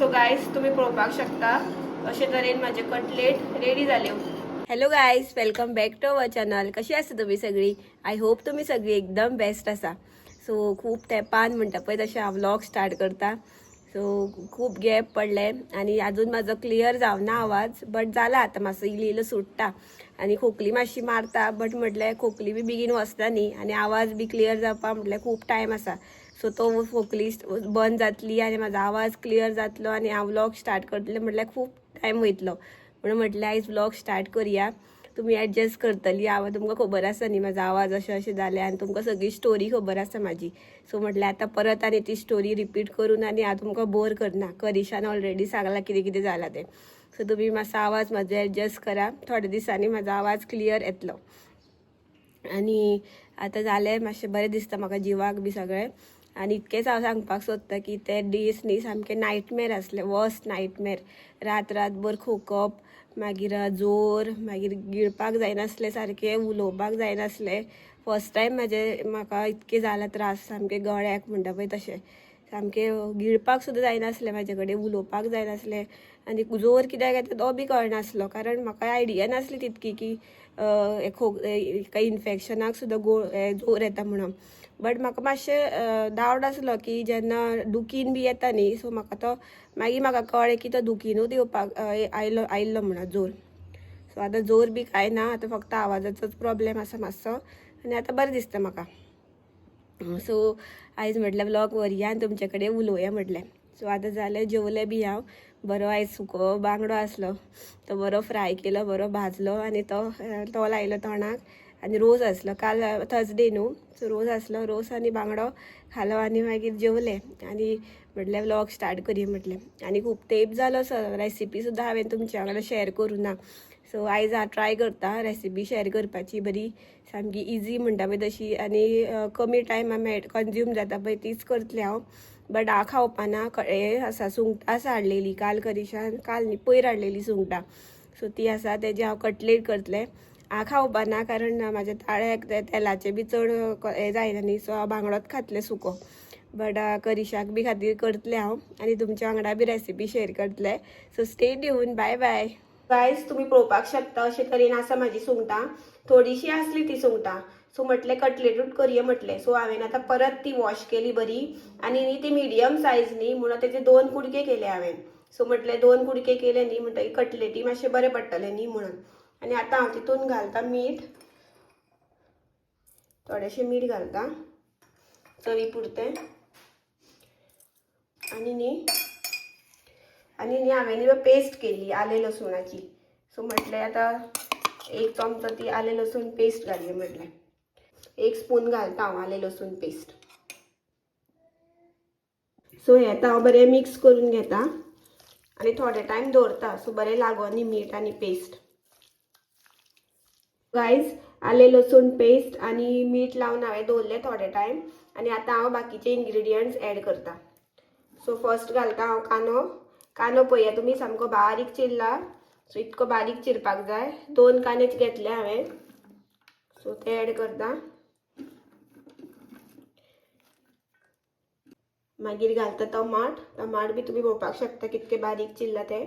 So guys तुम्ही पळोवपाक शकता अशे तरेन माझे कटलेट रेडी जाले. Hello guys, welcome back to our channel. कशी आसा तुम्ही सगळी? आय होप तुम्ही सगळी एकदम बेस्ट आसा. सो खूब तेंपान म्हणटा पळय तशें हांव व्लॉग स्टार्ट करता. सो खूब गॅप पडले आनी अजून म्हाजो क्लियर जावना आवाज, बट जाला आतां मातसो इल्लो इल्लो सुट्टा आनी खोकली मातशी मारता. बट म्हटल्यार खोकली बी बेगीन वचना न्ही आनी आवाज बी क्लियर जावपा म्हटल्यार खूब टायम आसा. सो तो खोकली बंद जातली आनी म्हाजो आवाज क्लियर जातलो आनी हांव व्लॉग स्टार्ट करतलें म्हटल्यार खूब टायम वयतलो. म्हणून म्हटल्यार आयज व्लॉग स्टार्ट करुया. तुम्ही एडजस्ट करतली. तुमकां खबर आसा न्ही म्हाजो आवाज अशें अशें जालें आनी तुमकां सगळी स्टोरी खबर आसा म्हाजी. सो म्हटल्यार आतां परत आनी ती स्टोरी रिपीट करून आनी हांव तुमकां बोर करना. करिशान ऑलरेडी सांगलां कितें कितें जालां तें. सो तुमी मातसो आवाज म्हाजो एडजस्ट करा. थोड्या दिसांनी म्हाजो आवाज क्लियर येतलो. आनी आतां जालें मातशें बरें दिसता म्हाका जिवाक बी सगळें. आनी इतकेंच हांव सांगपाक सोदतां की ते दीस न्ही सामके नायटमेर आसले, वर्स्ट नायटमेर. रातभर खोकप, मागीर जोर, मागीर गिळपाक जायनासलें सारकें, उलोवपाक जायनासलें. फर्स्ट टायम म्हाका इतके जाला त्रास सामके गळ्याक म्हणटा पळय तशें. सामकें गिळपाक सुद्दां जायनासलें म्हाजे कडेन, उलोवपाक जायनासलें. आनी जोर कित्याक येता तो बी कळनासलो, कारण म्हाका आयडिया नासली तितकी की काही इन्फेक्शनाक सुद्दां जोर येता म्हणून. बट म्हाका मातशें डावट आसलो की जेन्ना दुखीन बी येता न्ही, सो मागीर म्हाका कळ्ळें की तो दुखीनूच येवपाक आयिल्लो म्हणून जोर. सो आतां जोर बी कांय ना, आतां फक्त आवाजाचोच प्रॉब्लेम आसा मातसो आनी आतां बरें दिसता म्हाका. सो आयज म्हटल्यार व्लॉग व्हरया आनी तुमचे कडेन उलोवया म्हटलें. सो आतां जालें, जेवलें बी हांव. बरो आयज सुको बांगडो आसलो, तो बरो फ्राय केलो, बरो भाजलो आनी तो लायलो तोंडाक. आनी रोस आसलो, काल थर्सडे न्हू, सो रोस आसलो. रोस आनी बांगडो खालो आनी मागीर जेवलें आनी म्हटल्यार व्लॉग स्टार्ट करुया म्हटलें. आनी खूब तेंप जालो रेसिपी सुद्दां हांवें तुमच्या वांगडा शेअर करूं ना. सो आयज हांव ट्राय करता रेसिपी शेअर करपाची, बरी सामकी इजी म्हणटा पळय तशी आनी कमी टायमान कंज्यूम जाता पळय तीच करतलें हांव. बट हांव खावपाना. हे आसा, सुंगटां आसा हाडलेली काल करिशान, काल न्ही पयर हाडलेली सुंगटां. सो ती आसा, तेजे हांव कटलेट करतलें. हांव खावपाना कारण म्हाज्या ताळ्याक तेलाचें बी चड हें जायना न्ही, सो हांव बांगडोच खातलें सुको. बट करिशाक बी खातीर करतलें हांव आनी तुमच्या वांगडा बी रेसिपी शेअर करतलें. So stay tuned. Bye bye. Guys तुम्ही पळोवपाक शकता अशे तरेन आसा म्हाजी सुंगटां. थोडीशी आसली ती सुंगटां, सो म्हटलें कटलेटूच करया म्हटलें. सो हांवें आतां परत ती वॉश केली बरी आनी न्ही ती मिडियम सायज न्ही म्हणून तेजे 2 कुडके केले हांवें. सो म्हटलें 2 कुडके केले न्ही म्हणटकीर कटलेटी मातशें बरें पडटलें न्ही म्हणून. आनी आतां हांव तितून घालता मीठ, थोडेशें मीठ घालता चवी पुरतें. आनी न्ही हांवें पेस्ट केली आले लसुणाची. सो म्हटलें आतां 1 चमचो ती आले लसूण पेस्ट घालया म्हटलें. 1 स्पून घालता हांव आले लसूण पेस्ट. सो हें आतां हांव बरें मिक्स करून घेता आनी थोडे टायम दवरता, सो बरें लागोन न्ही मीठ आनी पेस्ट. गायज आले लसूण पेस्ट आनी मीठ लावन हांवें दवरलें थोडे टायम आनी आतां हांव बाकीचे इन्ग्रेडियंट्स ऍड करता. सो फर्स्ट घालता हांव कांदो पळया तुमी सामको बारीक चिरला. सो इतको बारीक चिरपाक जाय. 2 कांदे घेतले हांवें, सो ते ऍड करता. मागीर घालता टमाट बी तुमी पळोवपाक शकता कितके बारीक चिरला ते.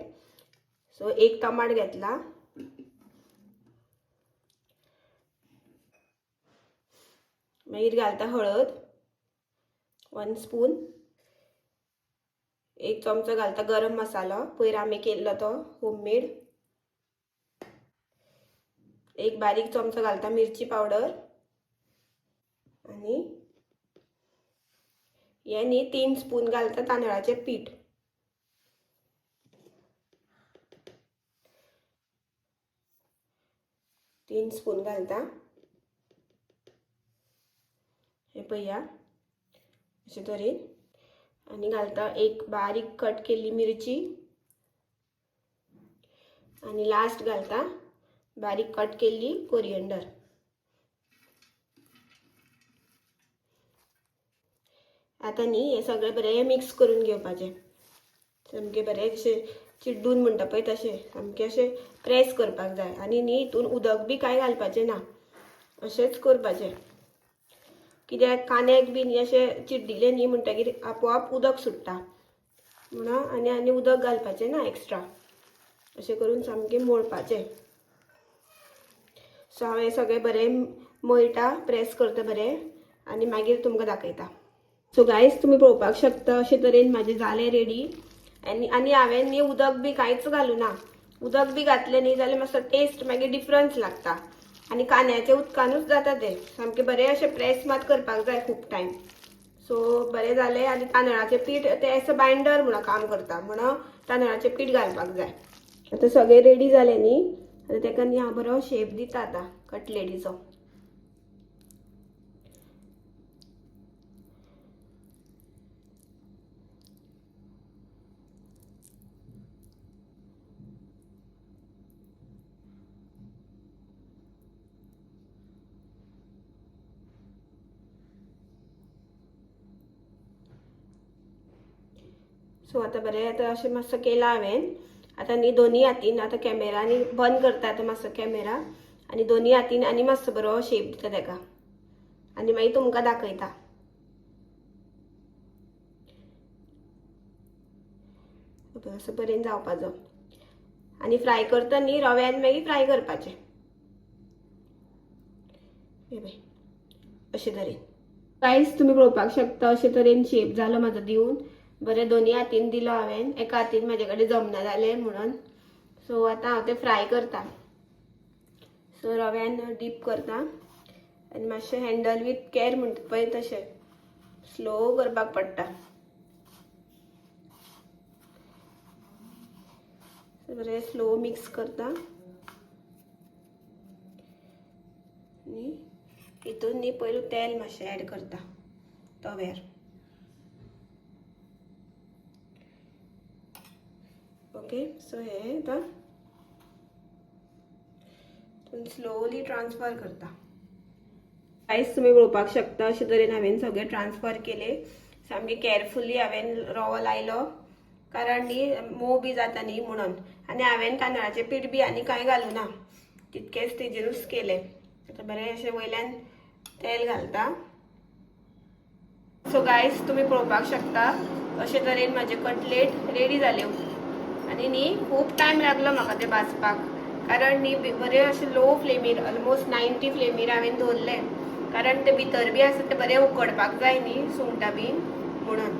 सो 1 टमाट घेतला. मागीर घालता हळद 1 स्पून. 1 चमचो घालता गरम मसालो, पयर आमी केल्लो तो होममेड. 1 बारीक चमचो घालता मिरची पावडर आनी हे न्ही 3 स्पून घालता तांदळाचें पीठ. तीन स्पून घालता. हे पळया अशे तरेन. आनी घालता 1 बारीक कट केल्ली मिरची आनी लास्ट घालता बारीक कट केल्ली कोरिएंडर. आतां न्ही हे सगळें बरें मिक्स करून घेवपाचें. सामकें बरें अशें चिड्डून म्हणटा पळय तशें सामकें अशें प्रेस करपाक जाय. आनी न्ही हितून उदक बी कांय घालपाचें ना, अशेंच करपाचें. कित्याक कांद्याक बी न्ही अशें चिड्डिलें न्ही म्हणटकीर आपोआप उदक सुट्टा. म्हणा आणि उदक घालपाचें ना एक्स्ट्रा, अशें करून सामकें मळपाचें. सो हांव हें सगळें बरें मळटा, प्रेस करता बरें आनी मागीर तुमकां दाखयता. सो गायज तुम्ही पळोवपाक शकता अशे तरेन म्हाजें जालें रेडी. आनी हांवें न्ही उदक बी कांयच घालूना. उदक बी घातलें न्ही जाल्यार मातसो टेस्ट मागीर डिफरन्स लागता आनी कांद्याच्या उदकानूच जाता तें. सामकें बरें अशें प्रेस मात करपाक जाय खूब टायम. सो बरें जालें. आनी तांदळाचें पीठ तें एस बायंडर म्हणून काम करता, म्हणून तांदळाचें पीठ घालपाक जाय. आतां सगळें रेडी जालें न्ही. आतां तेका न्ही हांव बरो शेप दिता आतां कटलेटीचो. सो आतां बरें आतां अशें मातसो केला हांवें. आतां न्ही दोनी हातीन आतां कॅमेरानी बंद करता आतां मातसो कॅमेरा आनी दोनी हातीन आनी मातसो बरो शेप दिता तेका आनी मागीर तुमकां दाखयता. असो बरें जावपाचो आनी फ्राय करता न्ही रव्यान मागीर फ्राय करपाचें. अशे तरेन गायज तुमी पळोवपाक शकता अशे तरेन शेप जालो म्हाजो दिवन. बरें दोनी हातीन दिलो हांवें, एका हातीन म्हाजे कडेन जमना जालें म्हणून. सो आतां हांव तें फ्राय करता. सो रव्यान डीप करता आनी मातशें हँडल विथ कॅर म्हणटा पळय तशें स्लो करपाक पडटा. बरें स्लो मिक्स करता आनी हितून न्ही पयलू तेल मातशें ऍड करता तव्यार. ओके. सो हे आतां स्लोली ट्रान्सफर करता. गायज तुमी पळोवपाक शकता अशे तरेन हांवें सगळें ट्रान्सफर केले. सामकें केअरफुली हांवें रवो लायलो कारण न्ही मोव बी जाता न्ही म्हणून. आनी हांवें तांदळाचें पीठ बी आनी कांय घालूना, तितकेंच तेजेरूच केलें. आतां बरें अशें वयल्यान तेल घालता. सो गायज तुमी पळोवपाक शकता अशे तरेन म्हाजे कटलेट रेडी जाल्यो. आनी न्ही खूब टायम लागलो म्हाका ते भाजपाक कारण न्ही बरें अशें लो फ्लेमीर ऑलमोस्ट 90 फ्लेमीर हांवें दवरलें कारण ते भितर बी आसा ते बरें उकडपाक जाय न्ही सुंगटां बी म्हणून.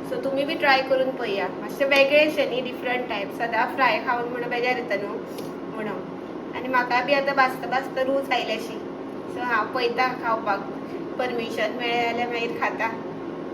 सो तुमी बी ट्राय करून पळया. मातशें वेगळेशें न्ही, डिफरंट टायप. सदां फ्राय खावन म्हणून बेजार येता न्हू म्हणून. आनी म्हाका बी आतां भाजता भाजता रूच आयल्याशी. सो हांव पळयता खावपाक, परमिशन मेळ्ळें जाल्यार मागीर खाता.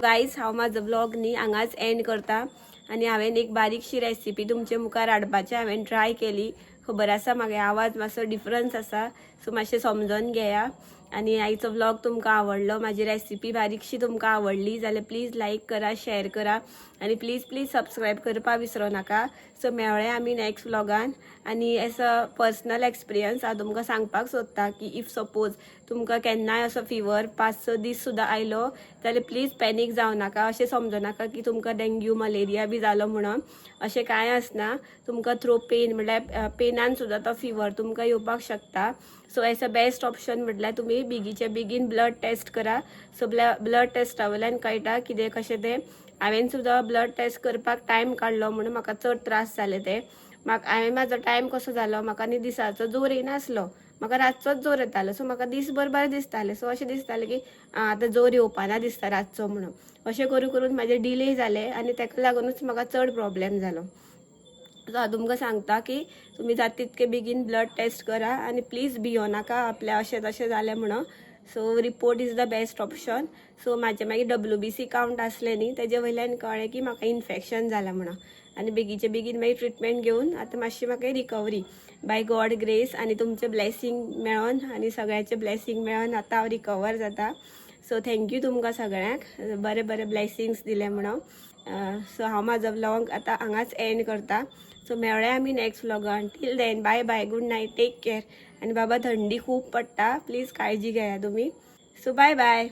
गायज हांव म्हाजो व्लॉग न्ही हांगाच एंड करता आनी हांवें एक बारीकशी रेसिपी तुमचे मुखार हाडपाची हांवें ट्राय केली. खबर आसा म्हागे आवाज मातसो डिफरन्स आसा, सो मातशें समजून घेया. आनी आयचो व्लॉग तुमकां आवडलो, म्हाजी रेसिपी बारीकशी तुमकां आवडली जाल्यार प्लीज लायक करा, शेअर करा आनी प्लीज सबस्क्रायब करपा विसरो नाका. सो मेळ्ळे आमी नेक्स्ट व्लॉगान. आनी एज अ पर्सनल एक्सपिरियन्स हांव तुमकां सांगपाक सोदता की इफ सपोज तुमकां केन्नाय असो फिवर 5-6 दीस सुद्दां आयलो जाल्यार प्लीज पॅनीक जावं नाका. अशें समजू नाका की तुमकां डेंग्यू मलेरिया बी जालो म्हणून. अशें कांय आसना. तुमकां थ्रो पेन म्हटल्यार पेनान सुद्दां तो फिवर तुमकां येवपाक शकता. So as a best option म्हटल्यार तुमी बेगीचे बेगीन ब्लड टेस्ट करा. सो ब्लड टेस्टा वयल्यान कळटा कितें कशें तें. हांवें सुद्दां ब्लड टेस्ट करपाक टायम काडलो म्हणून म्हाका चड त्रास जाले ते. हांवें म्हाजो टायम कसो जालो, म्हाका न्ही दिसाचो जोर येनासलो, म्हाका रातचोच जोर येतालो. सो म्हाका दीसभर बरें दिसतालें. सो अशें दिसतालें की आतां जोर येवपाना दिसता रातचो म्हणून. अशें करून करून म्हाजें डिले जालें आनी ताका लागूनच म्हाका चड प्रॉब्लेम जालो. सो हांव तुमकां सांगता की तुमी जाता तितके बेगीन ब्लड टेस्ट करा आनी प्लीज भियो नाका आपल्या अशें तशें जालें म्हणून. So report is the best option. So म्हाजें मागीर WBC कावंट आसलें न्ही तेजे वयल्यान कळ्ळें की म्हाका इन्फेक्शन जालां म्हणून. आनी बेगीचे बेगीन मागीर ट्रिटमेंट घेवन आतां मातशी म्हाका रिकवरी बाय गॉड ग्रेस आनी तुमचे ब्लेसिंग मेळोन आनी सगळ्यांचे ब्लेसिंग मेळोन आतां हांव रिकवर जाता. सो थँक्यू तुमकां सगळ्यांक बरे बरे ब्लेसिंग्स दिले म्हणून. सो हांव म्हाजो व्लॉग आतां हांगाच एंड करता. सो मेळ्ळे आमी नेक्स्ट व्लॉगान. Till then bye bye, good night, take care. आनी बाबा थंडी खूब पडटा, प्लीज काळजी घेया तुमी. So bye bye.